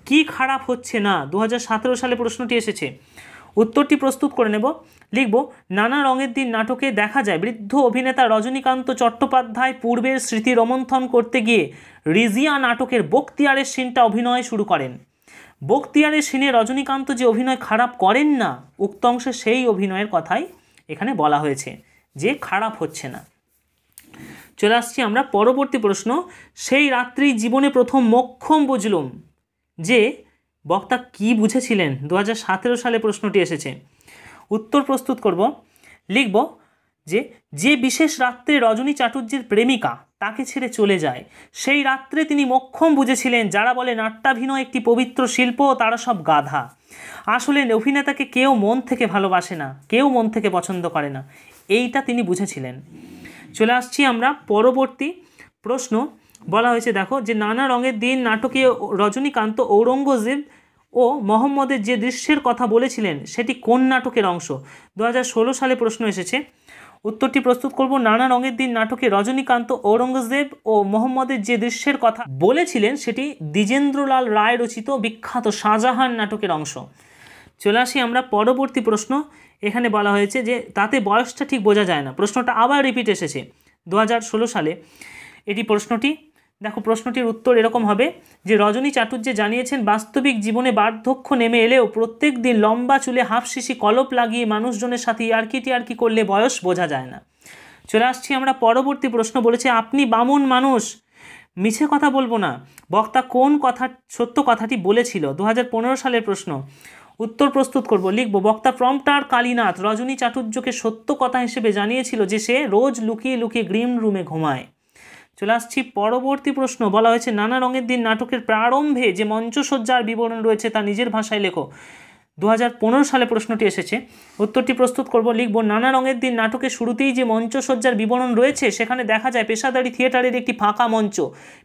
কি খারাপ হচ্ছে না? 2017 সালে প্রশ্নটি এসেছে। উত্তরটি প্রস্তুত করে নেব। লিখব নানা রঙের দিন নাটকে দেখা যায় বৃদ্ধ অভিনেতা রজনীকান্ত চট্টোপাধ্যায় পূর্বের স্মৃতি রোমন্থন করতে গিয়ে রিজিয়া নাটকের বখতিয়ারের সিনটা অভিনয় শুরু করেন। বখতিয়ারের সিনে রজনীকান্ত যে অভিনয় খারাপ করেন না, উক্ত অংশে সেই অভিনয়ের কথাই এখানে বলা হয়েছে যে খারাপ হচ্ছে না। চলে আসছি আমরা পরবর্তী প্রশ্ন। সেই রাত্রি জীবনে প্রথম মোক্ষম বুঝলুম, যে বক্তা কি বুঝেছিলেন? 2017 সালে প্রশ্নটি এসেছে। উত্তর প্রস্তুত করব। লিখব যে বিশেষ রাত্রে রজনী চাটুর্যের প্রেমিকা তাকে ছেড়ে চলে যায়, সেই রাত্রে তিনি মোক্ষম বুঝেছিলেন যারা বলে নাট্যাভিনয় একটি পবিত্র শিল্প তারা সব গাধা। আসলে অভিনেতাকে কেউ মন থেকে ভালোবাসে না, কেউ মন থেকে পছন্দ করে না, এইটা তিনি বুঝেছিলেন। চলে আসছি আমরা পরবর্তী প্রশ্ন। বলা হয়েছে দেখো যে নানা রঙের দিন নাটকে রজনীকান্ত ঔরঙ্গজেব ও মোহাম্মদের যে দৃশ্যের কথা বলেছিলেন সেটি কোন নাটকের অংশ? 2016 সালে প্রশ্ন এসেছে। উত্তরটি প্রস্তুত করব। নানা রঙের দিন নাটকে রজনীকান্ত ঔরঙ্গজেব ও মোহাম্মদের যে দৃশ্যের কথা বলেছিলেন সেটি দ্বিজেন্দ্রলাল রায় রচিত বিখ্যাত শাহজাহান নাটকের অংশ। চলে আসি আমরা পরবর্তী প্রশ্ন। এখানে বলা হয়েছে যে তাতে বয়সটা ঠিক বোঝা যায় না, প্রশ্নটা আবার রিপিট এসেছে 2016 সালে। এটি প্রশ্নটি দেখো, প্রশ্নটির উত্তর এরকম হবে যে রজনী চাটুর্যে জানিয়েছেন বাস্তবিক জীবনে বার্ধক্য নেমে এলেও প্রত্যেক দিন লম্বা চুলে হাফ শিশি কলপ লাগিয়ে মানুষজনের সাথে ইয়ার্কি টিয়ার্কি করলে বয়স বোঝা যায় না। চলে আসছি আমরা পরবর্তী প্রশ্ন। বলেছে আপনি বামুন মানুষ, মিছে কথা বলবো না, বক্তা কোন কথা সত্য কথাটি বলেছিল? 2015 সালের প্রশ্ন। উত্তর প্রস্তুত করব। লিখব বক্তা প্রম্পটার কালীনাথ রজনী চাটুর্যকে সত্য কথা হিসেবে জানিয়েছিল যে সে রোজ লুকিয়ে লুকিয়ে গ্রিন রুমে ঘুমায়। চলে আসছি পরবর্তী প্রশ্ন। বলা হয়েছে নানা রঙের দিন নাটকের প্রারম্ভে যে মঞ্চসজ্জার বিবরণ রয়েছে তা নিজের ভাষায় লেখো। 2015 সালে প্রশ্নটি এসেছে। উত্তরটি প্রস্তুত করব। লিখব নানা রঙের দিন নাটকের শুরুতেই যে মঞ্চসজ্জার বিবরণ রয়েছে সেখানে দেখা যায় পেশাদারি থিয়েটারের একটি ফাঁকা মঞ্চ,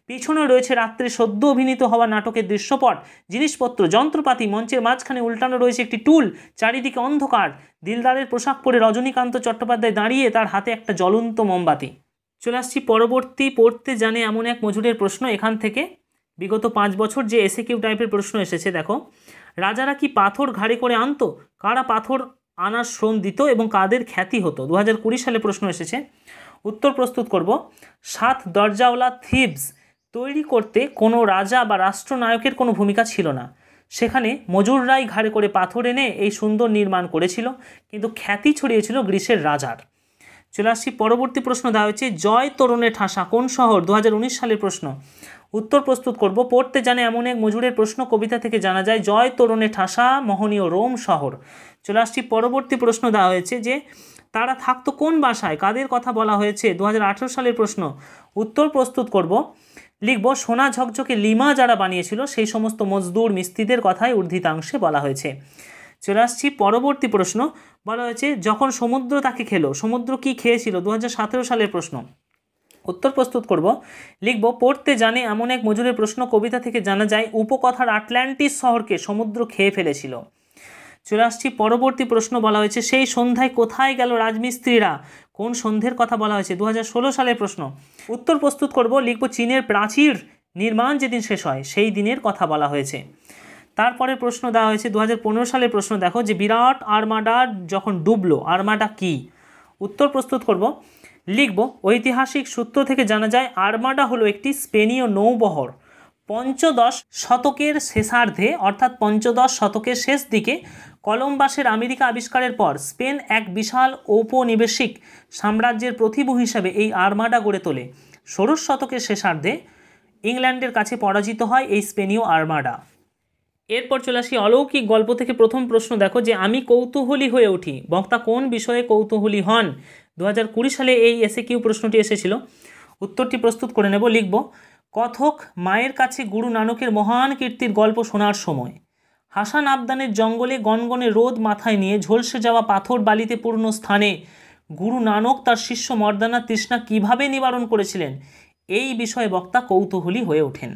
পিছনে রয়েছে রাত্রে সদ্য অভিনীত হওয়া নাটকের দৃশ্যপট, জিনিসপত্র, যন্ত্রপাতি, মঞ্চের মাঝখানে উল্টানো রয়েছে একটি টুল, চারিদিকে অন্ধকার, দিলদারের পোশাক পরে রজনীকান্ত চট্টোপাধ্যায় দাঁড়িয়ে, তার হাতে একটা জ্বলন্ত মোমবাতি। চলে আসছি পরবর্তী পড়তে জানে এমন এক মজুরের প্রশ্ন। এখান থেকে বিগত 5 বছর যে এসএকিউ টাইপের প্রশ্ন এসেছে দেখো। রাজারা কি পাথর ঘাড়ে করে আনতো? কারা পাথর আনার শ্রম দিত এবং কাদের খ্যাতি হতো? 2020 সালে প্রশ্ন এসেছে। উত্তর প্রস্তুত করব। 7 দরজাওয়ালা থিবস তৈরি করতে কোনো রাজা বা রাষ্ট্রনায়কের কোনো ভূমিকা ছিল না, সেখানে মজুররাই ঘাড়ে করে পাথর এনে এই সুন্দর নির্মাণ করেছিল, কিন্তু খ্যাতি ছড়িয়েছিল গ্রিসের রাজার। চলে আসছি পরবর্তী প্রশ্ন। দেওয়া হয়েছে জয় তোরণে ঠাসা কোন শহর? 2019 সালের প্রশ্ন। উত্তর প্রস্তুত করব। পড়তে জানে এমন এক মজুরের প্রশ্ন কবিতা থেকে জানা যায় জয় তোরণে ঠাসা মোহনীয় রোম শহর। চলে আসছি পরবর্তী প্রশ্ন। দেওয়া হয়েছে যে তারা থাকতো কোন বাসায়, কাদের কথা বলা হয়েছে? 2018 সালের প্রশ্ন। উত্তর প্রস্তুত করব। লিখব সোনা ঝকঝকে লিমা যারা বানিয়েছিল সেই সমস্ত মজদুর মিস্ত্রিদের কথাই ঊর্ধ্বিতাংশে বলা হয়েছে। চলে আসছি পরবর্তী প্রশ্ন। বলা হয়েছে যখন সমুদ্র তাকে খেলো, সমুদ্র কি খেয়েছিল? 2017 সালের প্রশ্ন। উত্তর প্রস্তুত করব, লিখব পড়তে জানে এমন এক মজুরের প্রশ্ন কবিতা থেকে জানা যায় উপকথার আটলান্টিস শহরকে সমুদ্র খেয়ে ফেলেছিল। চলে আসছি পরবর্তী প্রশ্ন, বলা হয়েছে সেই সন্ধ্যায় কোথায় গেল রাজমিস্ত্রিরা। কোন সন্ধ্যের কথা বলা হয়েছে? 2016 সালের প্রশ্ন। উত্তর প্রস্তুত করব, লিখব চীনের প্রাচীর নির্মাণ যেদিন শেষ হয় সেই দিনের কথা বলা হয়েছে। তারপরে প্রশ্ন দেওয়া হয়েছে 2015 সালের প্রশ্ন, দেখো যে বিরাট আর্মাডা যখন ডুবলো, আর্মাডা কি? উত্তর প্রস্তুত করব, লিখব ঐতিহাসিক সূত্র থেকে জানা যায় আর্মাডা হলো একটি স্পেনীয় নৌবহর। পঞ্চদশ শতকের শেষার্ধে অর্থাৎ পঞ্চদশ শতকের শেষ দিকে কলম্বাসের আমেরিকা আবিষ্কারের পর স্পেন এক বিশাল ঔপনিবেশিক সাম্রাজ্যের প্রতিভূ হিসাবে এই আর্মাডা গড়ে তোলে। ষোড়শ শতকের শেষার্ধে ইংল্যান্ডের কাছে পরাজিত হয় এই স্পেনীয় আর্মাডা। এরপর চলে আসি অলৌকিক গল্প থেকে প্রথম প্রশ্ন, দেখো যে আমি কৌতূহলী হয়ে উঠি, বক্তা কোন বিষয়ে কৌতূহলী হন? 2020 সালে এই এসএকিউ প্রশ্নটি এসেছিল। উত্তরটি প্রস্তুত করে নেব, লিখব কথক মায়ের কাছে গুরু নানকের মহান কীর্তির গল্প শোনার সময়। হাসান আবদানের জঙ্গলে গনগনে রোদ মাথায় নিয়ে ঝলসে যাওয়া পাথর বালিতে পূর্ণ স্থানে গুরু নানক তার শিষ্য মর্দানা তৃষ্ণা কিভাবে নিবারণ করেছিলেন, এই বিষয়ে বক্তা কৌতূহলী হয়ে ওঠেন।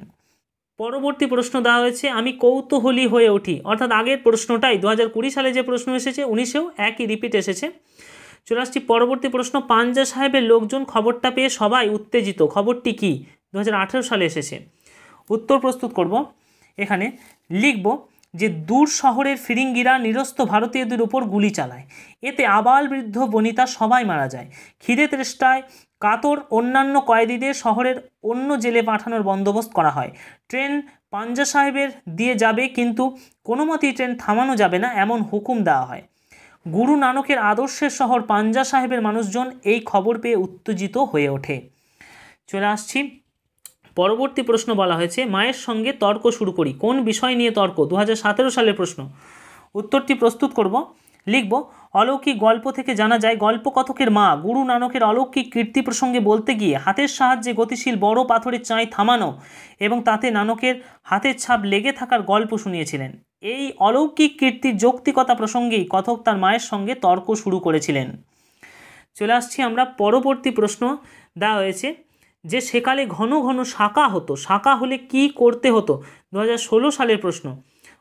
পরবর্তী প্রশ্ন দেওয়া হয়েছে আমি কৌতূহলী হয়ে উঠি, অর্থাৎ আগের প্রশ্নটাই 2020 সালে যে প্রশ্ন এসেছে 19-এও একই রিপিট এসেছে। চলে আসছি পরবর্তী প্রশ্ন, পাঞ্জা সাহেবের লোকজন খবরটা পেয়ে সবাই উত্তেজিত, খবরটি কি? 2018 সালে এসেছে। উত্তর প্রস্তুত করব, এখানে লিখব যে দূর শহরের ফিরিঙ্গিরা নিরস্ত ভারতীয়দের উপর গুলি চালায়, এতে আবাল বৃদ্ধ বনিতা সবাই মারা যায়। খিদে তৃষ্ণায় কাতর অন্যান্য কয়েদিদের শহরের অন্য জেলে পাঠানোর বন্দোবস্ত করা হয়। ট্রেন পাঞ্জা সাহেবের দিয়ে যাবে, কিন্তু কোনো মতেই ট্রেন থামানো যাবে না এমন হুকুম দেওয়া হয়। গুরু নানকের আদর্শের শহর পাঞ্জা সাহেবের মানুষজন এই খবর পেয়ে উত্তেজিত হয়ে ওঠে। চলে আসছি পরবর্তী প্রশ্ন, বলা হয়েছে মায়ের সঙ্গে তর্ক শুরু করি, কোন বিষয় নিয়ে তর্ক? 2017 সালের প্রশ্ন। উত্তরটি প্রস্তুত করব, লিখব অলৌকিক গল্প থেকে জানা যায় গল্পকথকের মা গুরু নানকের অলৌকিক কীর্তি প্রসঙ্গে বলতে গিয়ে হাতের সাহায্যে গতিশীল বড় পাথরের চাঁই থামানো এবং তাতে নানকের হাতের ছাপ লেগে থাকার গল্প শুনিয়েছিলেন। এই অলৌকিক কীর্তির যৌক্তিকতা প্রসঙ্গেই কথক তার মায়ের সঙ্গে তর্ক শুরু করেছিলেন। চলে আসছি আমরা পরবর্তী প্রশ্ন, দেওয়া হয়েছে যে সেকালে ঘন ঘন শাঁকা হতো, শাঁকা হলে কি করতে হতো? 2016 সালের প্রশ্ন।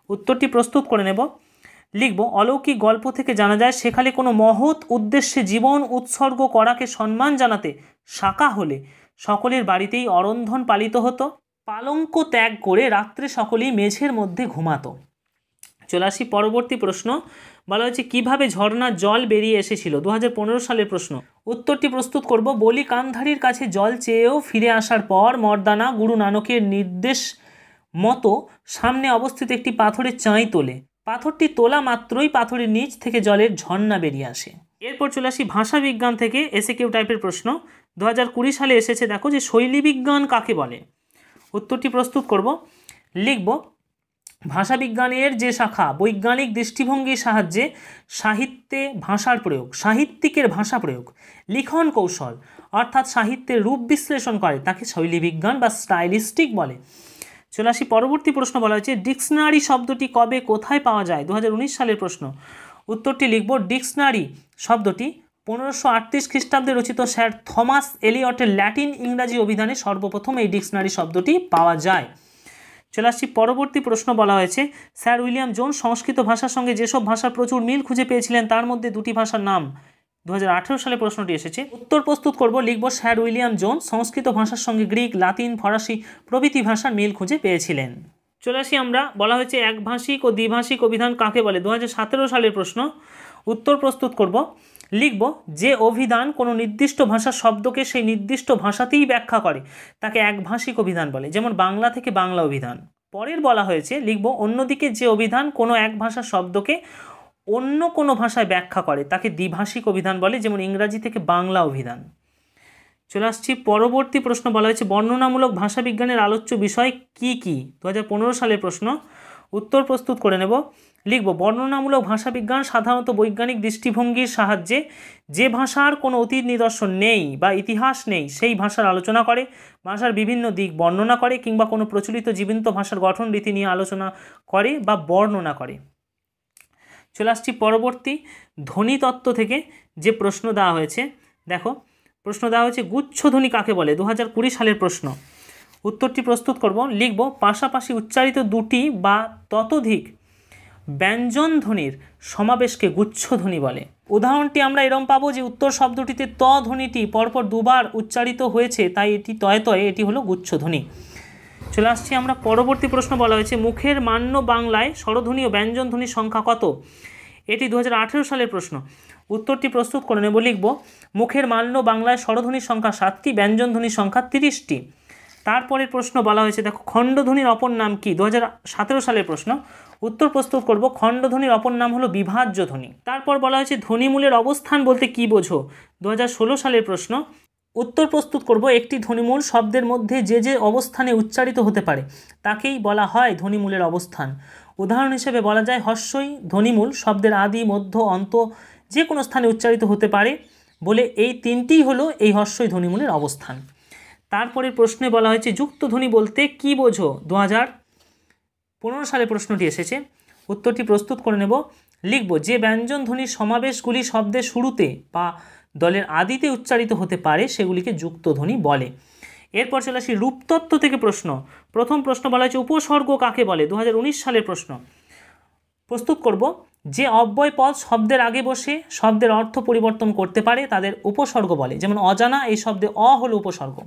উত্তরটি প্রস্তুত করে নেব, লিখব অলৌকিক গল্প থেকে জানা যায় সেকালে কোনো মহৎ উদ্দেশ্যে জীবন উৎসর্গ করাকে সম্মান জানাতে শাঁকা হলে সকলের বাড়িতেই অরন্ধন পালিত হতো। পালঙ্ক ত্যাগ করে রাত্রে সকলেই মেঝের মধ্যে ঘুমাতো। চলে আসি পরবর্তী প্রশ্ন, বলা হয়েছে কিভাবে ঝর্ণার জল বেরিয়ে এসেছিল? 2015 সালের প্রশ্ন। উত্তরটি প্রস্তুত করব, বলি কান্ধারীর কাছে জল চেয়েও ফিরে আসার পর মর্দানা গুরু নানকের নির্দেশ মতো সামনে অবস্থিত একটি পাথরের চাঁই তোলে, পাথরটি তোলা মাত্রই পাথরের নিচ থেকে জলের ঝর্ণা বেরিয়ে আসে। এরপর চলে আসি ভাষা বিজ্ঞান থেকে এসএকিউ টাইপের প্রশ্ন। 2020 সালে এসেছে, দেখো যে শৈলী বিজ্ঞান কাকে বলে? উত্তরটি প্রস্তুত করব, লিখব ভাষাবিজ্ঞানের যে শাখা বৈজ্ঞানিক দৃষ্টিভঙ্গির সাহায্যে সাহিত্যে ভাষার প্রয়োগ, সাহিত্যিকের ভাষা প্রয়োগ, লিখন কৌশল অর্থাৎ সাহিত্যের রূপ বিশ্লেষণ করে তাকে শৈলী বিজ্ঞান বা স্টাইলিস্টিক বলে। চলে আসি পরবর্তী প্রশ্ন, বলা হয়েছে ডিকশনারি শব্দটি কবে কোথায় পাওয়া যায়? 2019 সালের প্রশ্ন। উত্তরটি লিখব ডিকশনারি শব্দটি 1538 খ্রিস্টাব্দে রচিত স্যার থমাস এলিয়টের ল্যাটিন ইংরাজি অভিধানে সর্বপ্রথম এই ডিকশনারি শব্দটি পাওয়া যায়। চলে আসছি পরবর্তী প্রশ্ন, বলা হয়েছে স্যার উইলিয়াম জোন্স সংস্কৃত ভাষার সঙ্গে যেসব ভাষার প্রচুর মিল খুঁজে পেয়েছিলেন তার মধ্যে দুটি ভাষার নাম। 2018 সালে প্রশ্নটি এসেছে। উত্তর প্রস্তুত করব, লিখব স্যার উইলিয়াম জোন্স সংস্কৃত ভাষার সঙ্গে গ্রিক, লাতিন, ফরাসি প্রভৃতি ভাষার মিল খুঁজে পেয়েছিলেন। চলে আসি আমরা, বলা হয়েছে একভাষিক ও দ্বিভাষিক অভিধান কাকে বলে? 2017 সালের প্রশ্ন। উত্তর প্রস্তুত করব, লিখব যে অভিধান কোনো নির্দিষ্ট ভাষার শব্দকে সেই নির্দিষ্ট ভাষাতেই ব্যাখ্যা করে তাকে একভাষিক অভিধান বলে, যেমন বাংলা থেকে বাংলা অভিধান। পরের বলা হয়েছে, লিখব অন্যদিকে যে অভিধান কোনো এক ভাষার শব্দকে অন্য কোনো ভাষায় ব্যাখ্যা করে তাকে দ্বিভাষিক অভিধান বলে, যেমন ইংরাজি থেকে বাংলা অভিধান। চলে আসছি পরবর্তী প্রশ্ন, বলা হয়েছে বর্ণনামূলক ভাষাবিজ্ঞানের আলোচ্য বিষয় কি কি? 2015 সালের প্রশ্ন। উত্তর প্রস্তুত করে নেব, লিখব বর্ণনামূলক ভাষাবিজ্ঞান সাধারণত বৈজ্ঞানিক দৃষ্টিভঙ্গির সাহায্যে যে ভাষার কোনো অতীত নিদর্শন নেই বা ইতিহাস নেই সেই ভাষার আলোচনা করে, ভাষার বিভিন্ন দিক বর্ণনা করে কিংবা কোনো প্রচলিত জীবন্ত ভাষার গঠন রীতি নিয়ে আলোচনা করে বা বর্ণনা করে। চলে আসছি পরবর্তী ধ্বনিতত্ত্ব থেকে যে প্রশ্ন দেওয়া হয়েছে, দেখো প্রশ্ন দেওয়া হয়েছে গুচ্ছধ্বনি কাকে বলে, 2020 সালের প্রশ্ন। উত্তরটি প্রস্তুত করব। লিখব পাশাপাশি উচ্চারিত দুটি বা ততোধিক ব্যঞ্জন ধ্বনির সমাবেশকে গুচ্ছধ্বনি বলে। উদাহরণটি আমরা এরম পাবো যে উত্তর শব্দটিতে ত ধ্বনিটি পরপর দুবার উচ্চারিত হয়েছে, তাই এটি তয়ে তয়ে, এটি হলো গুচ্ছধ্বনি। চলে আসছি আমরা পরবর্তী প্রশ্ন। বলা হয়েছে মুখের মান্য বাংলায় স্বরধ্বনি ও ব্যঞ্জন ধ্বনির সংখ্যা কত, এটি 2018 সালের প্রশ্ন। উত্তরটি প্রস্তুত করে নেব। লিখব মুখের মান্য বাংলায় স্বরধ্বনির সংখ্যা 7টি, ব্যঞ্জন ধ্বনির সংখ্যা 30টি। তারপরের প্রশ্ন বলা হয়েছে দেখো খণ্ডধ্বনির অপর নাম কি, 2017 সালের প্রশ্ন। উত্তর প্রস্তুত করব খণ্ডধ্বনির অপর নাম হলো বিভাজ্য ধ্বনি। তারপর বলা হয়েছে ধ্বনিমূলের অবস্থান বলতে কি বোঝো, 2016 সালের প্রশ্ন। উত্তর প্রস্তুত করব একটি ধ্বনিমূল শব্দের মধ্যে যে যে অবস্থানে উচ্চারিত হতে পারে তাকেই বলা হয় ধ্বনিমূলের অবস্থান। উদাহরণ হিসেবে বলা যায় হস্যই ধ্বনিমূল শব্দের আদি মধ্য অন্ত যে কোনো স্থানে উচ্চারিত হতে পারে বলে এই তিনটিই হলো এই হস্যই ধ্বনিমূলের অবস্থান। তারপরের প্রশ্নে বলা হয়েছে যুক্ত ধ্বনি বলতে কি বোঝো, 2015 সালে প্রশ্নটি এসেছে। উত্তরটি প্রস্তুত করে নেব। লিখব যে ব্যঞ্জন ধ্বনির সমাবেশগুলি শব্দের শুরুতে বা দলের আদিতে উচ্চারিত হতে পারে সেগুলিকে যুক্ত ধ্বনি বলে। এরপর চলে আসি রূপতত্ত্ব থেকে প্রশ্ন। প্রথম প্রশ্ন বলা হয়েছে উপসর্গ কাকে বলে, 2019 সালের প্রশ্ন। প্রস্তুত করব যে অব্যয় পদ শব্দের আগে বসে শব্দের অর্থ পরিবর্তন করতে পারে তাদের উপসর্গ বলে, যেমন অজানা এই শব্দে অ হলো উপসর্গ।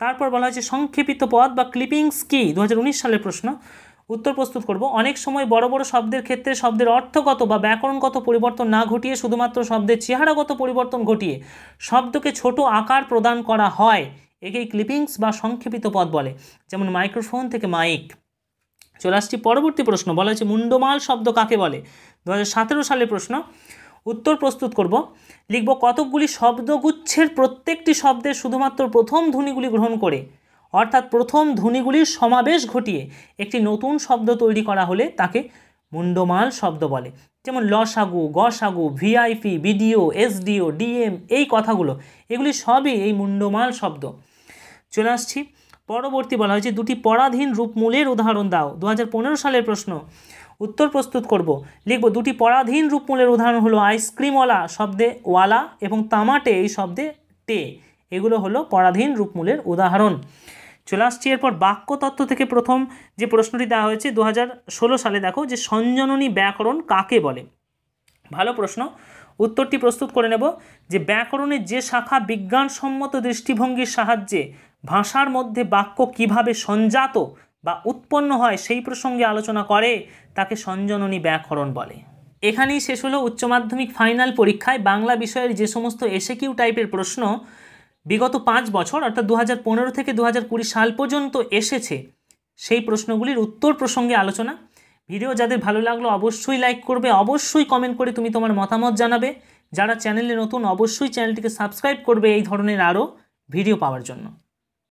তারপর বলা হয়েছে সংক্ষেপিত পদ বা ক্লিপিংস কি, 2019 সালের প্রশ্ন। উত্তর প্রস্তুত করব অনেক সময় বড় বড় শব্দের ক্ষেত্রে শব্দের অর্থগত বা ব্যাকরণগত পরিবর্তন না ঘটিয়ে শুধুমাত্র শব্দের চেহারাগত পরিবর্তন ঘটিয়ে শব্দকে ছোট আকার প্রদান করা হয়, একেই ক্লিপিংস বা সংক্ষেপিত পদ বলে, যেমন মাইক্রোফোন থেকে মাইক। চলে আসছি পরবর্তী প্রশ্ন। বলা হয়েছে মুন্ডমাল শব্দ কাকে বলে, 2017 সালের প্রশ্ন। উত্তর প্রস্তুত করব। লিখব কতকগুলি শব্দগুচ্ছের প্রত্যেকটি শব্দের শুধুমাত্র প্রথম ধ্বনিগুলি গ্রহণ করে অর্থাৎ প্রথম ধ্বনিগুলির সমাবেশ ঘটিয়ে একটি নতুন শব্দ তৈরি করা হলে তাকে মুন্ডমাল শব্দ বলে, যেমন লসাগু, গসাগু, ভিআইপি, বিডিও, এসডিও, ডিএম, এই কথাগুলো এগুলি সবই এই মুন্ডমাল শব্দ। চলে আসছি পরবর্তী। বলা হয়েছে দুটি পরাধীন রূপমূলের উদাহরণ দাও, 2015 সালের প্রশ্ন। উত্তর প্রস্তুত করব। লিখব দুটি পরাধীন রূপমূলের উদাহরণ হলো আইসক্রিমওয়ালা শব্দে ওয়ালা এবং তামাটে এই শব্দে টে, এগুলো হলো পরাধীন রূপমূলের উদাহরণ। চলে আসছি এরপর বাক্যতত্ত্ব থেকে প্রথম যে প্রশ্নটি দেওয়া হয়েছে 2016 সালে। দেখো যে সঞ্জননী ব্যাকরণ কাকে বলে, ভালো প্রশ্ন। উত্তরটি প্রস্তুত করে নেব যে ব্যাকরণের যে শাখা বিজ্ঞানসম্মত দৃষ্টিভঙ্গির সাহায্যে ভাষার মধ্যে বাক্য কিভাবে সঞ্জাত বা উৎপন্ন হয় সেই প্রসঙ্গে আলোচনা করে তাকে সঞ্জননী ব্যাকরণ বলে। এখানেই শেষ হলো উচ্চ মাধ্যমিক ফাইনাল পরীক্ষায় বাংলা বিষয়ের যে সমস্ত এসএকিউ টাইপের প্রশ্ন বিগত 5 বছর অর্থাৎ 2015 থেকে 2020 সাল পর্যন্ত এসেছে সেই প্রশ্নগুলির উত্তর প্রসঙ্গে আলোচনা। ভিডিও যাদের ভালো লাগলো অবশ্যই লাইক করবে, অবশ্যই কমেন্ট করে তুমি তোমার মতামত জানাবে। যারা চ্যানেলে নতুন অবশ্যই চ্যানেলটিকে সাবস্ক্রাইব করবে এই ধরনের আরও ভিডিও পাওয়ার জন্য।